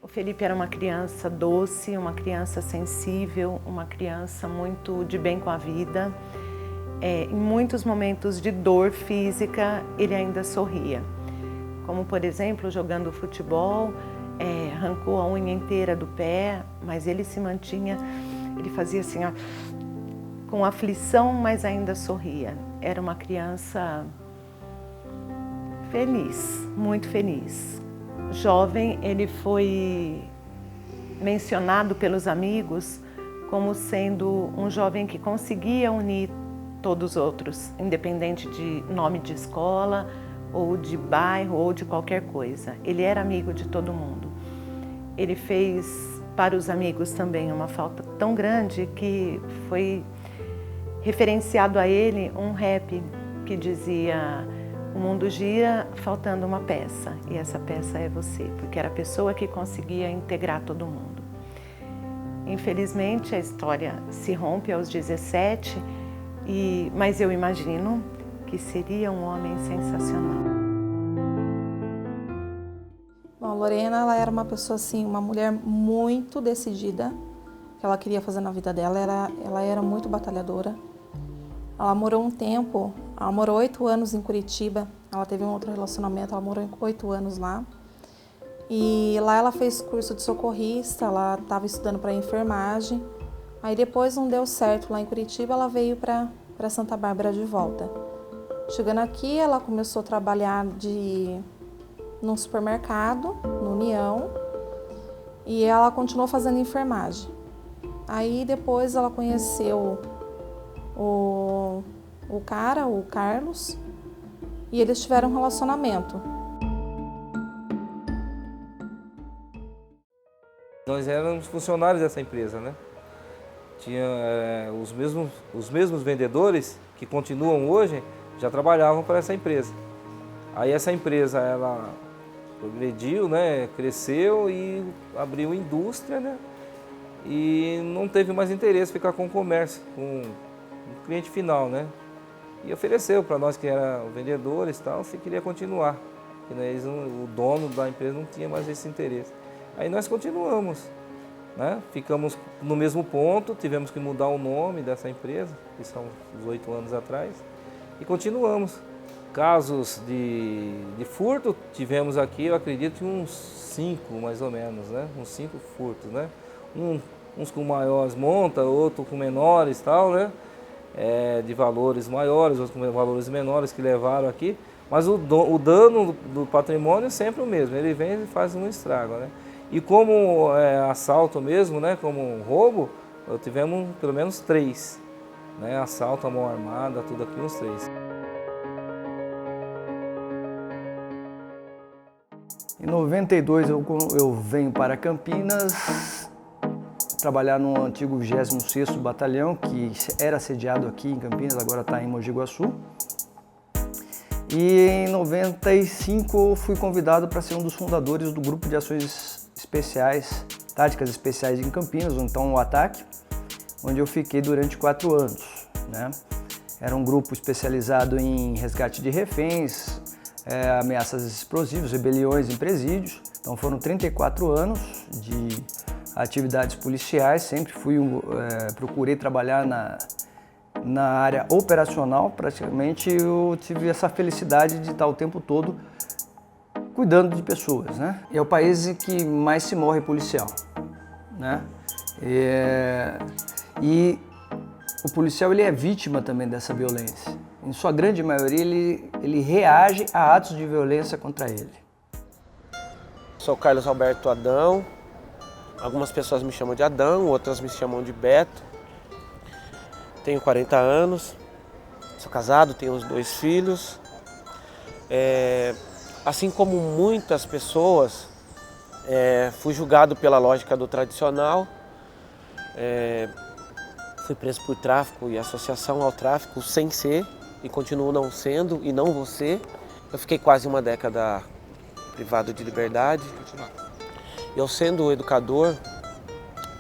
O Felipe era uma criança doce, uma criança sensível, uma criança muito de bem com a vida. Em muitos momentos de dor física, ele ainda sorria. Como, por exemplo, jogando futebol, arrancou a unha inteira do pé, mas ele se mantinha, ele fazia assim, ó, com aflição, mas ainda sorria. Era uma criança feliz, muito feliz. Jovem, ele foi mencionado pelos amigos como sendo um jovem que conseguia unir todos os outros, independente de nome de escola, ou de bairro, ou de qualquer coisa. Ele era amigo de todo mundo. Ele fez para os amigos também uma falta tão grande que foi referenciado a ele um rap que dizia: o mundo gira faltando uma peça, e essa peça é você, porque era a pessoa que conseguia integrar todo mundo. Infelizmente, a história se rompe aos 17, mas eu imagino que seria um homem sensacional. Bom, a Lorena, ela era uma pessoa assim, uma mulher muito decidida, que ela queria fazer na vida dela, ela era muito batalhadora. Ela morou um tempo, ela morou 8 anos em Curitiba, ela teve um outro relacionamento, ela morou 8 anos lá. E lá ela fez curso de socorrista, ela estava estudando para enfermagem. Aí depois não deu certo lá em Curitiba, ela veio para Santa Bárbara de volta. Chegando aqui, ela começou a trabalhar num supermercado, no União, e ela continuou fazendo enfermagem. Aí depois ela conheceu o Carlos, e eles tiveram um relacionamento. Nós éramos funcionários dessa empresa, né? Tinha os mesmos vendedores que continuam hoje, já trabalhavam para essa empresa. Aí essa empresa, ela progrediu, né? Cresceu e abriu indústria, né? E não teve mais interesse em ficar com o comércio, com o cliente final, né? E ofereceu para nós que eram vendedores e tal, se queria continuar. E, né, o dono da empresa não tinha mais esse interesse. Aí nós continuamos, né? Ficamos no mesmo ponto, tivemos que mudar o nome dessa empresa, que são uns 8 anos atrás, e continuamos. Casos de furto, tivemos aqui, eu acredito, uns 5 mais ou menos, né? Uns 5 furtos, né? Uns com maiores monta, outros com menores e tal, né? De valores maiores, outros com valores menores que levaram aqui. Mas o dano do patrimônio é sempre o mesmo, ele vem e faz um estrago, né? E como assalto mesmo, né? Como roubo, tivemos pelo menos 3, né? Assalto à mão armada, tudo aqui, uns 3. Em 92 eu venho para Campinas trabalhar no antigo 26º Batalhão, que era sediado aqui em Campinas, agora está em Mogi Guaçu. E em 95 eu fui convidado para ser um dos fundadores do Grupo de Ações Especiais, Táticas Especiais em Campinas, então o Ataque, onde eu fiquei durante 4 anos, né? Era um grupo especializado em resgate de reféns, ameaças explosivas, rebeliões em presídios. Então foram 34 anos de atividades policiais, sempre procurei trabalhar na área operacional. Praticamente eu tive essa felicidade de estar o tempo todo cuidando de pessoas, né? É o país em que mais se morre policial, né? E o policial ele é vítima também dessa violência. Em sua grande maioria ele reage a atos de violência contra ele. Sou Carlos Alberto Adão. Algumas pessoas me chamam de Adão, outras me chamam de Beto. Tenho 40 anos, sou casado, tenho os 2 filhos. Assim como muitas pessoas, fui julgado pela lógica do tradicional. Fui preso por tráfico e associação ao tráfico sem ser, e continuo não sendo e não vou ser. Eu fiquei quase uma década privado de liberdade. Eu sendo educador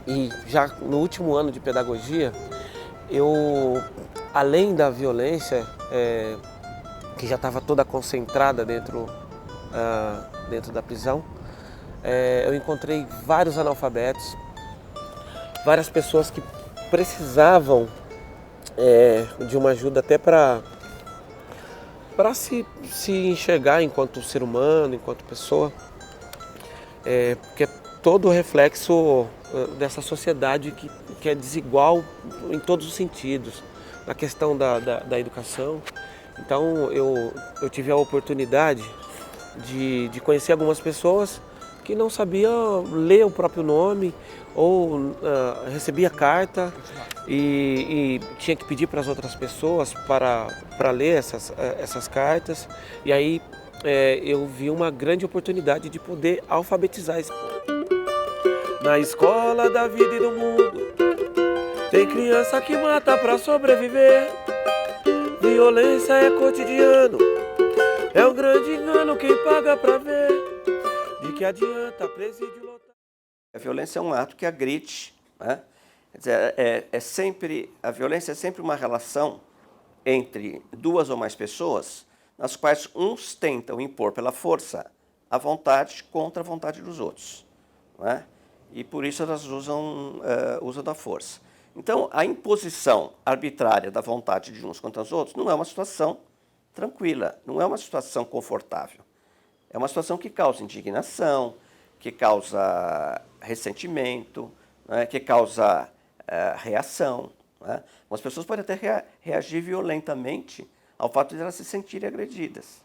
e já no último ano de pedagogia, eu, além da violência, que já estava toda concentrada dentro da prisão, eu encontrei vários analfabetos, várias pessoas que precisavam de uma ajuda até para se enxergar enquanto ser humano, enquanto pessoa, porque é todo o reflexo dessa sociedade que é desigual em todos os sentidos, na questão da educação. Então eu tive a oportunidade de conhecer algumas pessoas que não sabiam ler o próprio nome ou recebia carta e tinha que pedir para as outras pessoas para ler essas cartas. E aí eu vi uma grande oportunidade de poder alfabetizar esse povo. Na escola da vida e do mundo tem criança que mata para sobreviver. Violência é cotidiano, é um grande engano quem paga para ver. De que adianta presídio lotar? A violência é um ato que agride, né? Quer dizer, a violência é sempre uma relação entre duas ou mais pessoas, nas quais uns tentam impor pela força a vontade contra a vontade dos outros, né? E por isso elas usam da força. Então, a imposição arbitrária da vontade de uns contra os outros não é uma situação tranquila, não é uma situação confortável. É uma situação que causa indignação, que causa ressentimento, né, que causa reação, né? As pessoas podem até reagir violentamente ao fato de elas se sentirem agredidas,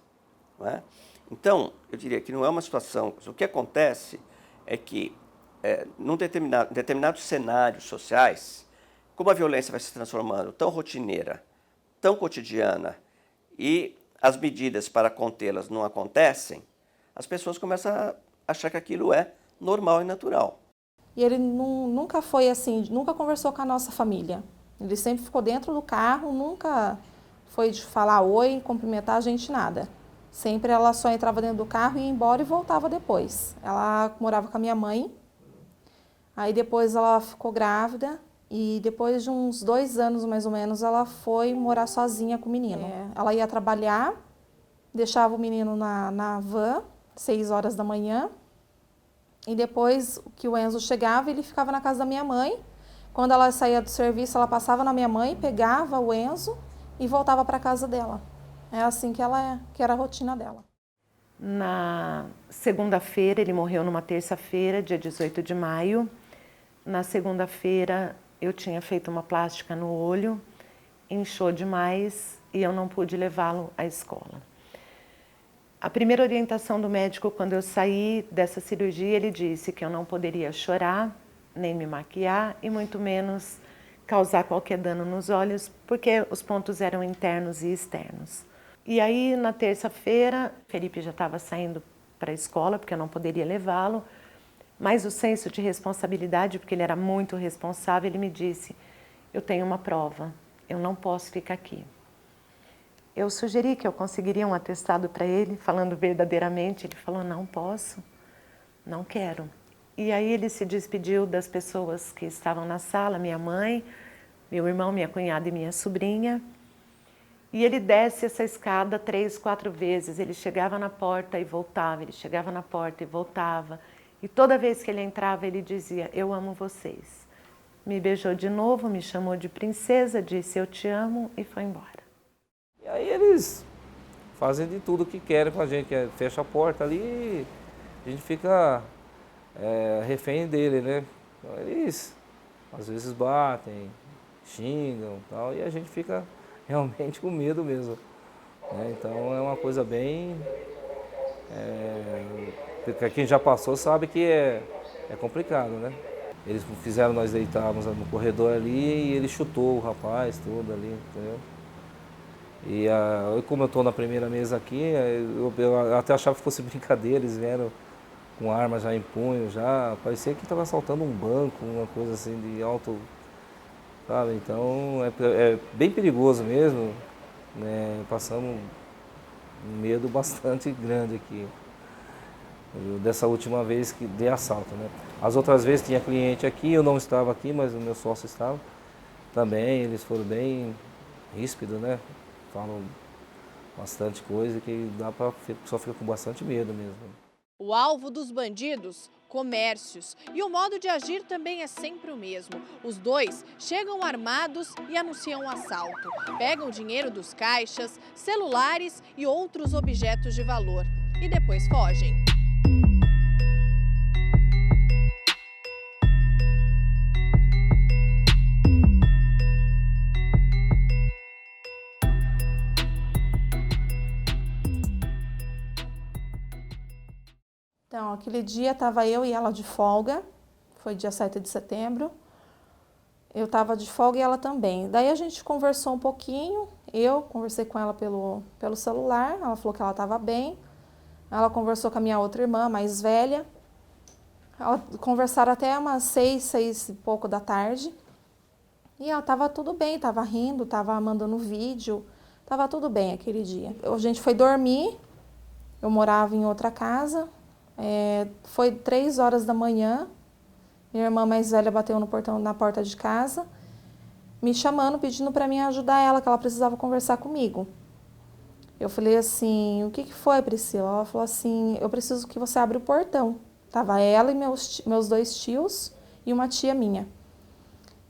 né? Então, eu diria que não é uma situação... O que acontece é que, em determinados cenários sociais, como a violência vai se transformando tão rotineira, tão cotidiana, e as medidas para contê-las não acontecem, as pessoas começam a achar que aquilo é normal e natural. E ele nunca foi assim, nunca conversou com a nossa família. Ele sempre ficou dentro do carro, nunca foi de falar oi, cumprimentar a gente, nada. Sempre ela só entrava dentro do carro, ia embora e voltava depois. Ela morava com a minha mãe, aí depois ela ficou grávida e depois de uns 2 anos mais ou menos ela foi morar sozinha com o menino. Ela ia trabalhar, deixava o menino na van, 6 horas da manhã, e depois que o Enzo chegava, ele ficava na casa da minha mãe. Quando ela saía do serviço, ela passava na minha mãe, pegava o Enzo e voltava para a casa dela. É assim que era a rotina dela. Na segunda-feira, ele morreu numa terça-feira, dia 18 de maio. Na segunda-feira, eu tinha feito uma plástica no olho, inchou demais e eu não pude levá-lo à escola. A primeira orientação do médico, quando eu saí dessa cirurgia, ele disse que eu não poderia chorar, nem me maquiar e muito menos causar qualquer dano nos olhos, porque os pontos eram internos e externos. E aí, na terça-feira, Felipe já estava saindo para a escola, porque eu não poderia levá-lo, mas o senso de responsabilidade, porque ele era muito responsável, ele me disse, eu tenho uma prova, eu não posso ficar aqui. Eu sugeri que eu conseguiria um atestado para ele, falando verdadeiramente. Ele falou, não posso, não quero. E aí ele se despediu das pessoas que estavam na sala, minha mãe, meu irmão, minha cunhada e minha sobrinha. E ele desce essa escada 3, 4 vezes. Ele chegava na porta e voltava, ele chegava na porta e voltava. E toda vez que ele entrava, ele dizia, eu amo vocês. Me beijou de novo, me chamou de princesa, disse eu te amo e foi embora. E aí eles fazem de tudo que querem com a gente, fecha a porta ali e a gente fica refém dele, né? Então, eles às vezes batem, xingam e tal, e a gente fica realmente com medo mesmo, né? Então é uma coisa bem... quem já passou sabe que é complicado, né? Eles fizeram nós deitarmos no corredor ali e ele chutou o rapaz, tudo ali, entendeu? E como eu estou na primeira mesa aqui, eu até achava que fosse brincadeira, eles vieram com arma já em punho, já parecia que estava assaltando um banco, uma coisa assim de alto, sabe? Então é bem perigoso mesmo, né? Passamos um medo bastante grande aqui, dessa última vez de assalto, né? As outras vezes tinha cliente aqui, eu não estava aqui, mas o meu sócio estava também, eles foram bem ríspidos, né? Falam bastante coisa que dá para só fica com bastante medo mesmo. O alvo dos bandidos? Comércios. E o modo de agir também é sempre o mesmo. Os dois chegam armados e anunciam um assalto. Pegam o dinheiro dos caixas, celulares e outros objetos de valor. E depois fogem. Então, aquele dia estava eu e ela de folga, foi dia 7 de setembro. Eu estava de folga e ela também. Daí a gente conversou um pouquinho, eu conversei com ela pelo celular, ela falou que ela estava bem. Ela conversou com a minha outra irmã, mais velha. Conversaram até umas 6 e pouco da tarde. E ela estava tudo bem, estava rindo, estava mandando vídeo, estava tudo bem aquele dia. A gente foi dormir, eu morava em outra casa. Foi 3 horas da manhã, minha irmã mais velha bateu no portão, na porta de casa, me chamando, pedindo para mim ajudar ela, que ela precisava conversar comigo. Eu falei assim, o que foi, Priscila? Ela falou assim, eu preciso que você abra o portão. Tava ela e meus 2 tios e uma tia minha.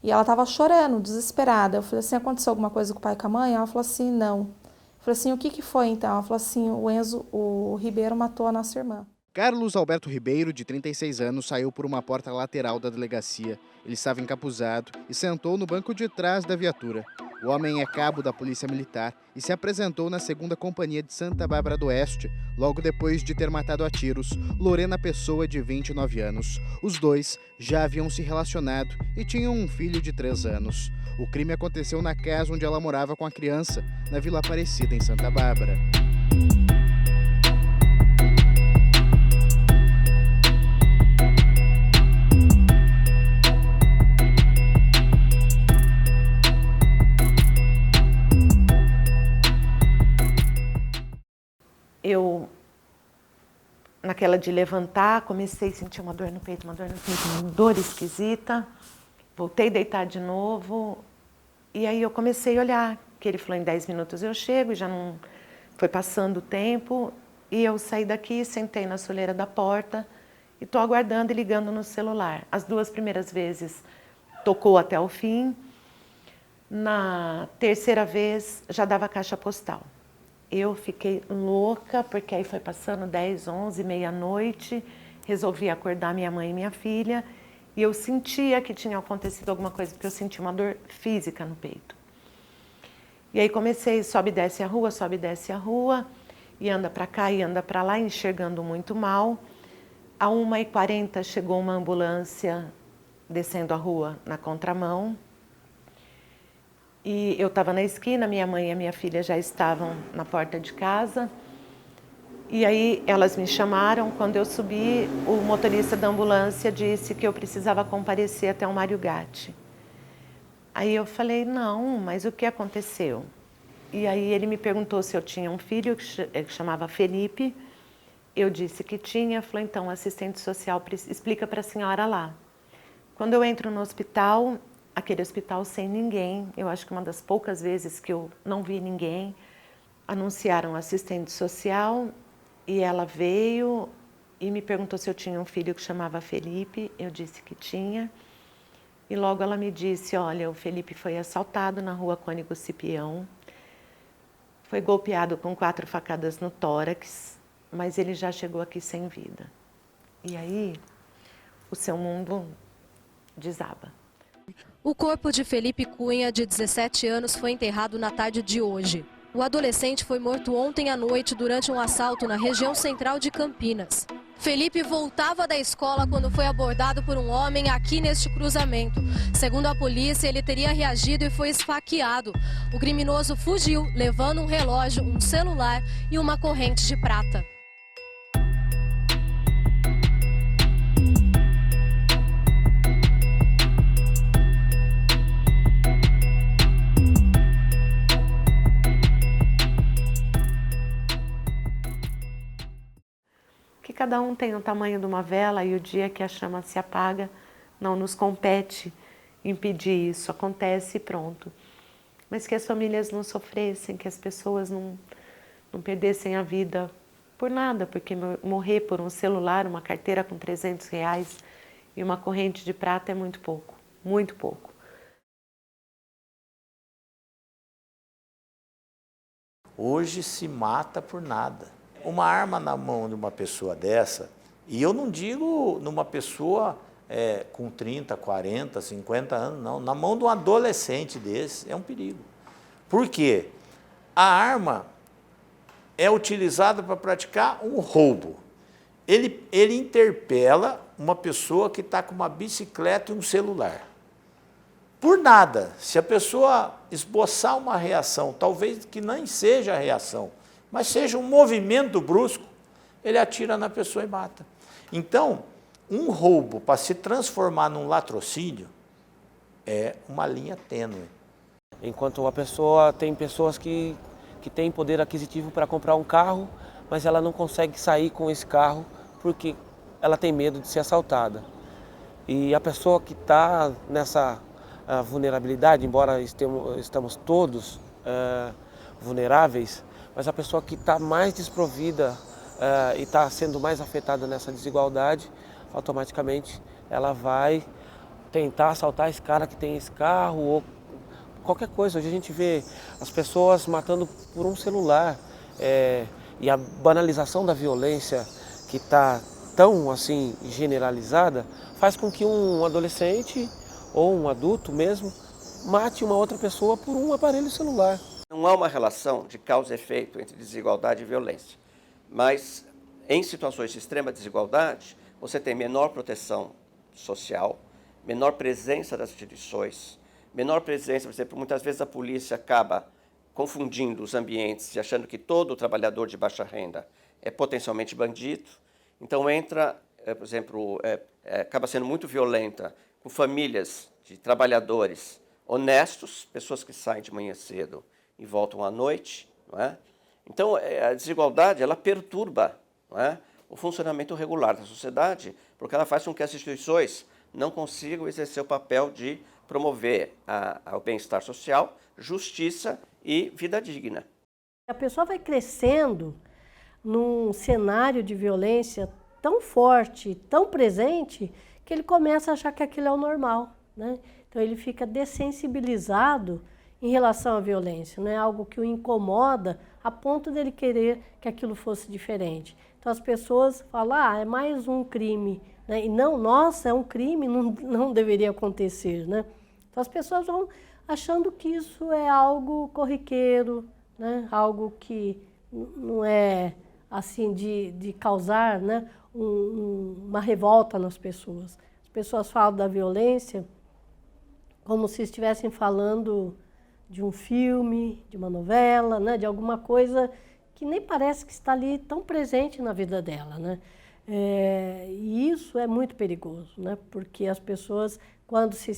E ela estava chorando, desesperada. Eu falei assim, aconteceu alguma coisa com o pai e com a mãe? Ela falou assim, não. Eu falei assim, o que foi então? Ela falou assim, o Ribeiro matou a nossa irmã. Carlos Alberto Ribeiro, de 36 anos, saiu por uma porta lateral da delegacia. Ele estava encapuzado e sentou no banco de trás da viatura. O homem é cabo da Polícia Militar e se apresentou na 2ª Companhia de Santa Bárbara do Oeste, logo depois de ter matado a tiros Lorena Pessoa, de 29 anos. Os dois já haviam se relacionado e tinham um filho de 3 anos. O crime aconteceu na casa onde ela morava com a criança, na Vila Aparecida, em Santa Bárbara. Eu, naquela de levantar, comecei a sentir uma dor no peito, uma dor esquisita. Voltei a deitar de novo. E aí eu comecei a olhar, que ele falou em 10 minutos eu chego, e já não foi passando o tempo. E eu saí daqui, sentei na soleira da porta e estou aguardando e ligando no celular. As 2 primeiras vezes tocou até o fim. Na 3ª vez já dava caixa postal. Eu fiquei louca, porque aí foi passando 10, 11, meia-noite, resolvi acordar minha mãe e minha filha, e eu sentia que tinha acontecido alguma coisa, porque eu senti uma dor física no peito. E aí comecei, sobe e desce a rua, e anda para cá e anda para lá, enxergando muito mal. À 1h40 chegou uma ambulância descendo a rua na contramão. E eu estava na esquina, minha mãe e a minha filha já estavam na porta de casa. E aí elas me chamaram. Quando eu subi, o motorista da ambulância disse que eu precisava comparecer até o Mário Gatti. Aí eu falei, não, mas o que aconteceu? E aí ele me perguntou se eu tinha um filho que chamava Felipe. Eu disse que tinha. Falou, então, assistente social explica para a senhora lá. Quando eu entro no hospital, aquele hospital sem ninguém, eu acho que uma das poucas vezes que eu não vi ninguém, anunciaram assistente social e ela veio e me perguntou se eu tinha um filho que chamava Felipe. Eu disse que tinha. E logo ela me disse, olha, o Felipe foi assaltado na rua Cônigo Cipião, foi golpeado com 4 facadas no tórax, mas ele já chegou aqui sem vida. E aí, o seu mundo desaba. O corpo de Felipe Cunha, de 17 anos, foi enterrado na tarde de hoje. O adolescente foi morto ontem à noite durante um assalto na região central de Campinas. Felipe voltava da escola quando foi abordado por um homem aqui neste cruzamento. Segundo a polícia, ele teria reagido e foi esfaqueado. O criminoso fugiu, levando um relógio, um celular e uma corrente de prata. Cada um tem o tamanho de uma vela e o dia que a chama se apaga, não nos compete impedir isso, acontece e pronto. Mas que as famílias não sofressem, que as pessoas não perdessem a vida por nada, porque morrer por um celular, uma carteira com R$300 e uma corrente de prata é muito pouco, muito pouco. Hoje se mata por nada. Uma arma na mão de uma pessoa dessa, e eu não digo numa pessoa com 30, 40, 50 anos, não. Na mão de um adolescente desse é um perigo. Por quê? A arma é utilizada para praticar um roubo. Ele interpela uma pessoa que está com uma bicicleta e um celular. Por nada, se a pessoa esboçar uma reação, talvez que nem seja a reação, mas seja um movimento brusco, ele atira na pessoa e mata. Então, um roubo para se transformar num latrocínio é uma linha tênue. Enquanto a pessoa tem pessoas que têm poder aquisitivo para comprar um carro, mas ela não consegue sair com esse carro porque ela tem medo de ser assaltada. E a pessoa que está nessa vulnerabilidade, embora estamos todos vulneráveis, mas a pessoa que está mais desprovida e está sendo mais afetada nessa desigualdade, automaticamente ela vai tentar assaltar esse cara que tem esse carro ou qualquer coisa. Hoje a gente vê as pessoas matando por um celular e a banalização da violência que está tão assim generalizada faz com que um adolescente ou um adulto mesmo mate uma outra pessoa por um aparelho celular. Não há uma relação de causa e efeito entre desigualdade e violência, mas em situações de extrema desigualdade, você tem menor proteção social, menor presença das instituições, menor presença, por exemplo, muitas vezes a polícia acaba confundindo os ambientes e achando que todo trabalhador de baixa renda é potencialmente bandido. Então entra, por exemplo, acaba sendo muito violenta com famílias de trabalhadores honestos, pessoas que saem de manhã cedo e voltam à noite, não é? Então a desigualdade ela perturba, não é, o funcionamento regular da sociedade, porque ela faz com que as instituições não consigam exercer o papel de promover o bem-estar social, justiça e vida digna. A pessoa vai crescendo num cenário de violência tão forte, tão presente, que ele começa a achar que aquilo é o normal, né? Então ele fica dessensibilizado em relação à violência, não é algo que o incomoda a ponto dele querer que aquilo fosse diferente. Então as pessoas falam, é mais um crime, né? E não, nossa, é um crime, não deveria acontecer, né? Então as pessoas vão achando que isso é algo corriqueiro, né? Algo que não é assim de causar, né? Uma revolta nas pessoas. As pessoas falam da violência como se estivessem falando de um filme, de uma novela, né? De alguma coisa que nem parece que está ali tão presente na vida dela, né? E isso é muito perigoso, né? Porque as pessoas, quando se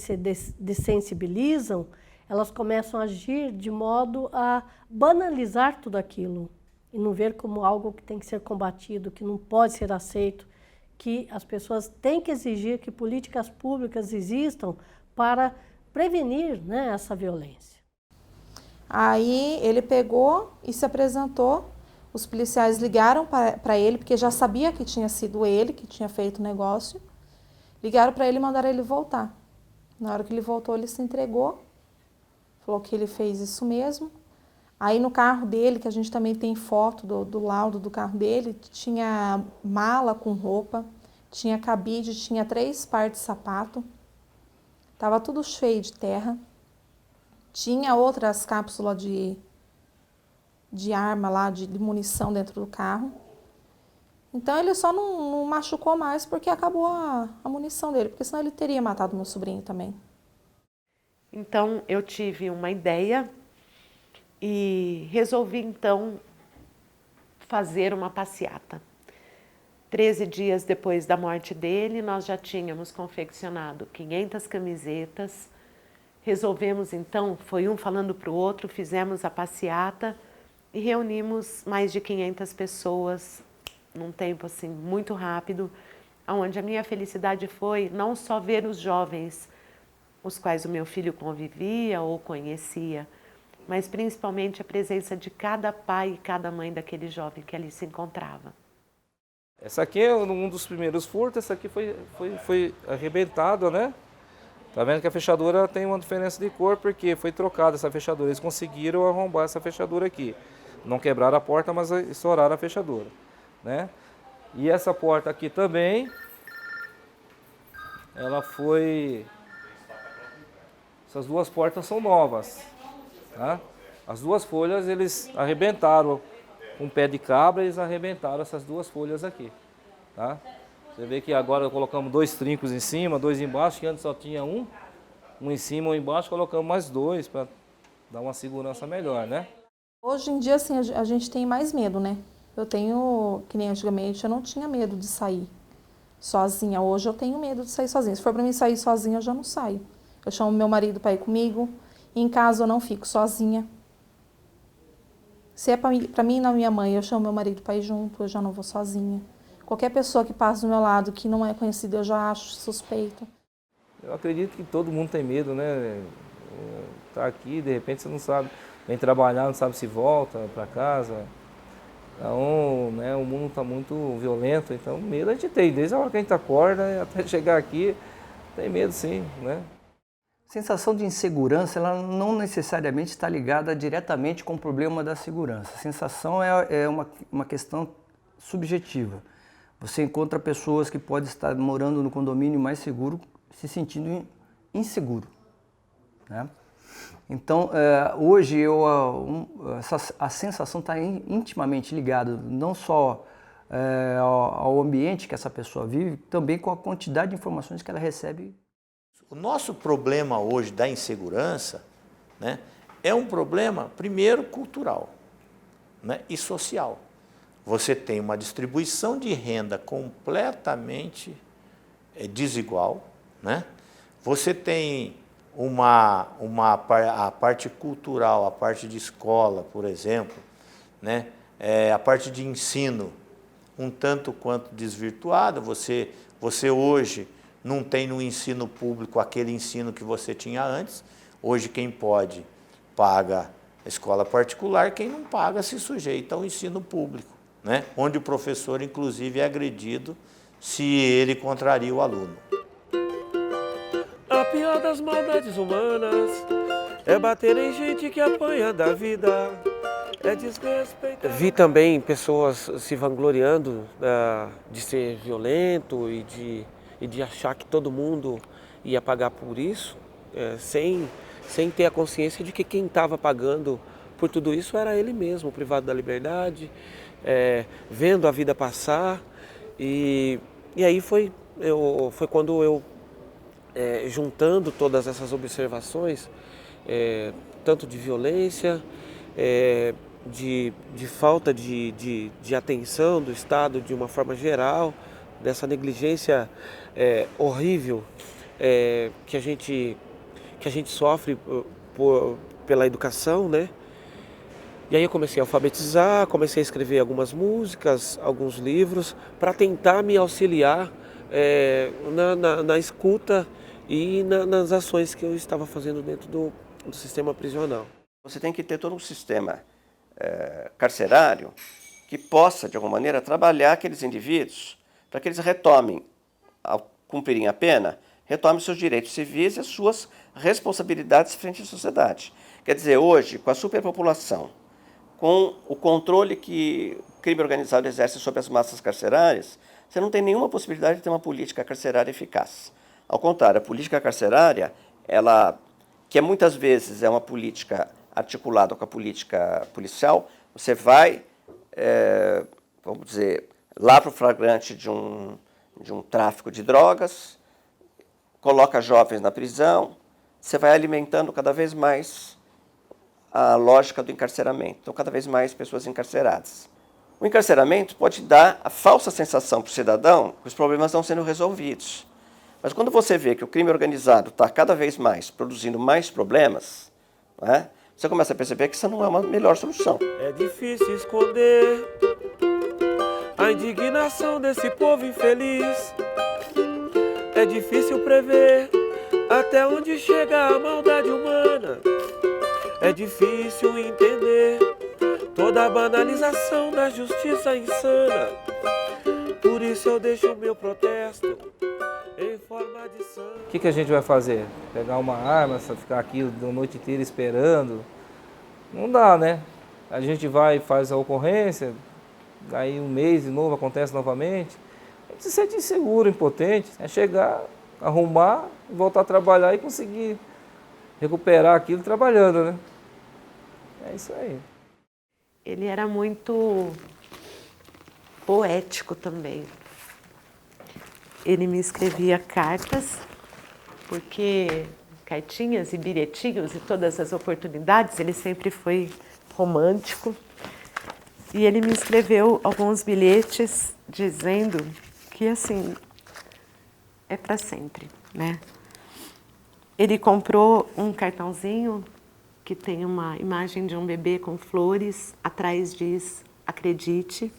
dessensibilizam, elas começam a agir de modo a banalizar tudo aquilo e não ver como algo que tem que ser combatido, que não pode ser aceito, que as pessoas têm que exigir que políticas públicas existam para prevenir, né, essa violência. Aí ele pegou e se apresentou, os policiais ligaram para ele, porque já sabia que tinha sido ele que tinha feito o negócio, ligaram para ele e mandaram ele voltar. Na hora que ele voltou, ele se entregou, falou que ele fez isso mesmo. Aí no carro dele, que a gente também tem foto do laudo do carro dele, tinha mala com roupa, tinha cabide, tinha 3 pares de sapato, estava tudo cheio de terra, tinha outras cápsulas de arma lá, de munição dentro do carro. Então ele só não machucou mais porque acabou a munição dele, porque senão ele teria matado meu sobrinho também. Então eu tive uma ideia e resolvi então fazer uma passeata. 13 dias depois da morte dele, nós já tínhamos confeccionado 500 camisetas. Resolvemos então, foi um falando para o outro, fizemos a passeata e reunimos mais de 500 pessoas num tempo assim muito rápido, onde a minha felicidade foi não só ver os jovens, os quais o meu filho convivia ou conhecia, mas principalmente a presença de cada pai e cada mãe daquele jovem que ali se encontrava. Essa aqui é um dos primeiros furtos, essa aqui foi arrebentada, né? Tá vendo que a fechadura tem uma diferença de cor porque foi trocada essa fechadura. Eles conseguiram arrombar essa fechadura aqui. Não quebraram a porta, mas estouraram a fechadura, né? E essa porta aqui também, ela foi... Essas duas portas são novas, tá? As duas folhas eles arrebentaram com um pé de cabra, eles arrebentaram essas duas folhas aqui, tá? Você vê que agora colocamos 2 trincos em cima, 2 embaixo, que antes só tinha um em cima, um embaixo, colocamos mais 2 para dar uma segurança melhor, né? Hoje em dia, assim, a gente tem mais medo, né? Eu tenho, que nem antigamente, eu não tinha medo de sair sozinha. Hoje eu tenho medo de sair sozinha. Se for para mim sair sozinha, eu já não saio. Eu chamo meu marido para ir comigo. Em casa eu não fico sozinha. Se é para mim e na minha mãe, eu chamo meu marido para ir junto, eu já não vou sozinha. Qualquer pessoa que passa do meu lado que não é conhecida, eu já acho suspeito. Eu acredito que todo mundo tem medo, né? Tá aqui, de repente você não sabe, vem trabalhar, não sabe se volta para casa. Então, né, o mundo está muito violento, então medo a gente tem. Desde a hora que a gente acorda até chegar aqui, tem medo sim, né? A sensação de insegurança, ela não necessariamente está ligada diretamente com o problema da segurança. A sensação é uma questão subjetiva. Você encontra pessoas que podem estar morando no condomínio mais seguro, se sentindo inseguro, né? Então, hoje a sensação está intimamente ligada não só ao ambiente que essa pessoa vive, também com a quantidade de informações que ela recebe. O nosso problema hoje da insegurança, né, é um problema, primeiro, cultural, né, e social. Você tem uma distribuição de renda completamente desigual, né? Você tem a parte cultural, a parte de escola, por exemplo, né? A parte de ensino um tanto quanto desvirtuada. Você hoje não tem no ensino público aquele ensino que você tinha antes. Hoje quem pode paga a escola particular, quem não paga se sujeita ao ensino público, né? Onde o professor, inclusive, é agredido se ele contraria o aluno. A pior das maldades humanas é bater em gente que apanha da vida, é desrespeitar. Vi também pessoas se vangloriando de ser violento e de achar que todo mundo ia pagar por isso, sem ter a consciência de que quem estava pagando por tudo isso era ele mesmo, privado da liberdade, vendo a vida passar. E aí foi quando eu, juntando todas essas observações, tanto de violência, de falta de atenção do Estado de uma forma geral, dessa negligência horrível que a gente sofre pela educação, né? E aí eu comecei a alfabetizar, comecei a escrever algumas músicas, alguns livros, para tentar me auxiliar na escuta e nas ações que eu estava fazendo dentro do sistema prisional. Você tem que ter todo um sistema carcerário que possa, de alguma maneira, trabalhar aqueles indivíduos para que eles retomem, ao cumprirem a pena, retomem seus direitos civis e as suas responsabilidades frente à sociedade. Quer dizer, hoje, com a superpopulação, com o controle que o crime organizado exerce sobre as massas carcerárias, você não tem nenhuma possibilidade de ter uma política carcerária eficaz. Ao contrário, a política carcerária, que muitas vezes é uma política articulada com a política policial, você vai, vamos dizer, lá para o flagrante de um tráfico de drogas, coloca jovens na prisão, você vai alimentando cada vez mais a lógica do encarceramento. Então, cada vez mais pessoas encarceradas. O encarceramento pode dar a falsa sensação para o cidadão que os problemas estão sendo resolvidos. Mas quando você vê que o crime organizado está cada vez mais produzindo mais problemas, né, você começa a perceber que isso não é uma melhor solução. É difícil esconder a indignação desse povo infeliz. É difícil prever até onde chega a maldade humana. É difícil entender toda a banalização da justiça insana. Por isso eu deixo o meu protesto em forma de sangue. O que a gente vai fazer? Pegar uma arma, ficar aqui a noite inteira esperando? Não dá, né? A gente vai e faz a ocorrência, aí um mês de novo acontece novamente. A gente se sente inseguro, impotente. É chegar, arrumar, voltar a trabalhar e conseguir recuperar aquilo trabalhando, né? É isso aí. Ele era muito poético também. Ele me escrevia cartas, porque cartinhas e bilhetinhos e todas as oportunidades, ele sempre foi romântico. E ele me escreveu alguns bilhetes dizendo que, assim, é para sempre, né? Ele comprou um cartãozinho que tem uma imagem de um bebê com flores, atrás diz, acredite.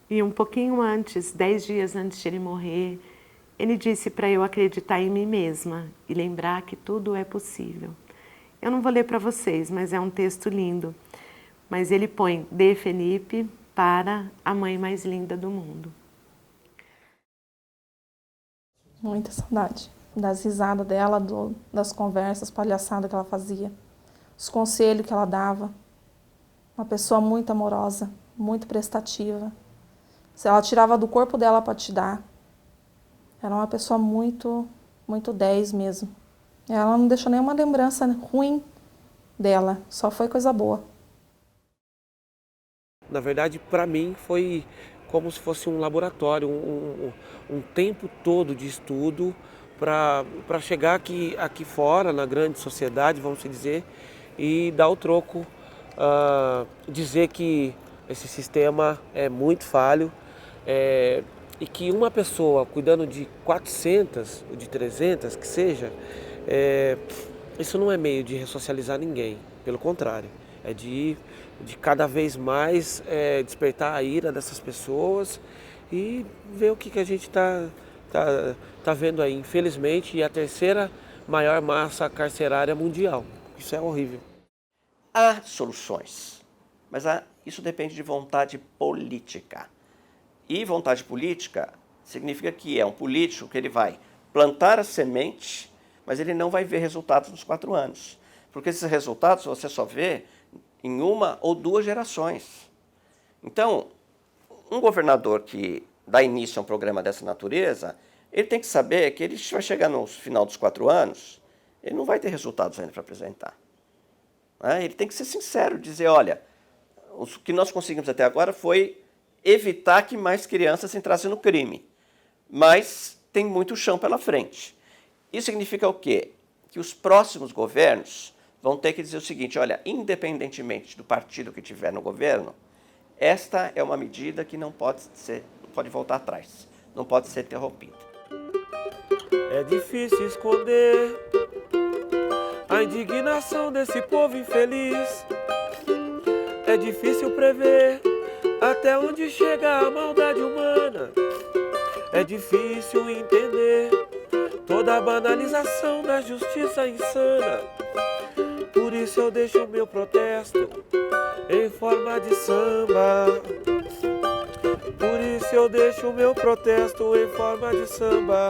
E um pouquinho antes, 10 dias antes de ele morrer, ele disse para eu acreditar em mim mesma e lembrar que tudo é possível. Eu não vou ler para vocês, mas é um texto lindo. Mas ele põe, de Felipe para a mãe mais linda do mundo. Muita saudade das risadas dela, das conversas, palhaçadas que ela fazia, os conselhos que ela dava. Uma pessoa muito amorosa, muito prestativa. Se ela tirava do corpo dela para te dar, era uma pessoa muito 10 mesmo. Ela não deixou nenhuma lembrança ruim dela, só foi coisa boa. Na verdade, para mim, foi como se fosse um laboratório, um tempo todo de estudo para chegar aqui fora, na grande sociedade, vamos dizer, e dar o troco, dizer que esse sistema é muito falho, e que uma pessoa cuidando de 400 ou de 300, que seja, isso não é meio de ressocializar ninguém, pelo contrário, é de cada vez mais despertar a ira dessas pessoas e ver o que a gente tá vendo aí. Infelizmente, a terceira maior massa carcerária mundial. Isso é horrível. Há soluções, mas isso depende de vontade política. E vontade política significa que é um político que ele vai plantar a semente, mas ele não vai ver resultados nos 4 anos. Porque esses resultados você só vê em 1 ou 2 gerações. Então, um governador que dá início a um programa dessa natureza, ele tem que saber que ele vai chegar no final dos 4 anos, ele não vai ter resultados ainda para apresentar. Ele tem que ser sincero, dizer, olha, o que nós conseguimos até agora foi evitar que mais crianças entrassem no crime, mas tem muito chão pela frente. Isso significa o quê? Que os próximos governos vão ter que dizer o seguinte, olha, independentemente do partido que estiver no governo, esta é uma medida que não pode voltar atrás, não pode ser interrompida. É difícil esconder a indignação desse povo infeliz. É difícil prever até onde chega a maldade humana. É difícil entender toda a banalização da justiça insana. Por isso eu deixo o meu protesto em forma de samba. Por isso eu deixo o meu protesto em forma de samba.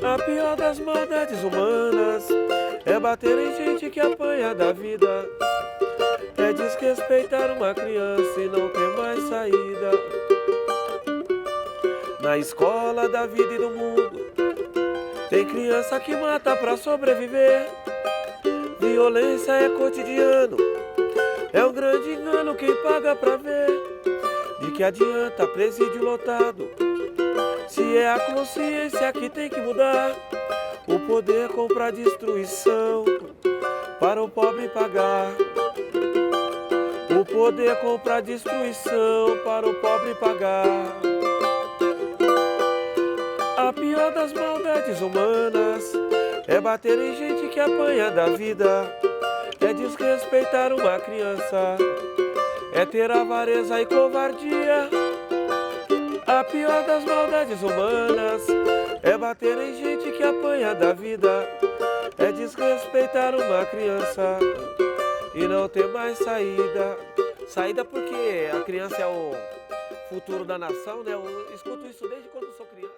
A pior das maldades humanas é bater em gente que apanha da vida. É desrespeitar uma criança e não ter mais saída. Na escola da vida e do mundo tem criança que mata pra sobreviver. Violência é cotidiano, é um grande engano quem paga pra ver. De que adianta presídio lotado, se é a consciência que tem que mudar. O poder compra destruição para o pobre pagar. O poder compra destruição para o pobre pagar. A pior das maldades humanas é bater em gente que apanha da vida. É desrespeitar uma criança, é ter avareza e covardia. A pior das maldades humanas é bater em gente que apanha da vida. é desrespeitar uma criança e não ter mais saída. Saída porque a criança é o futuro da nação, né? Eu escuto isso desde quando sou criança.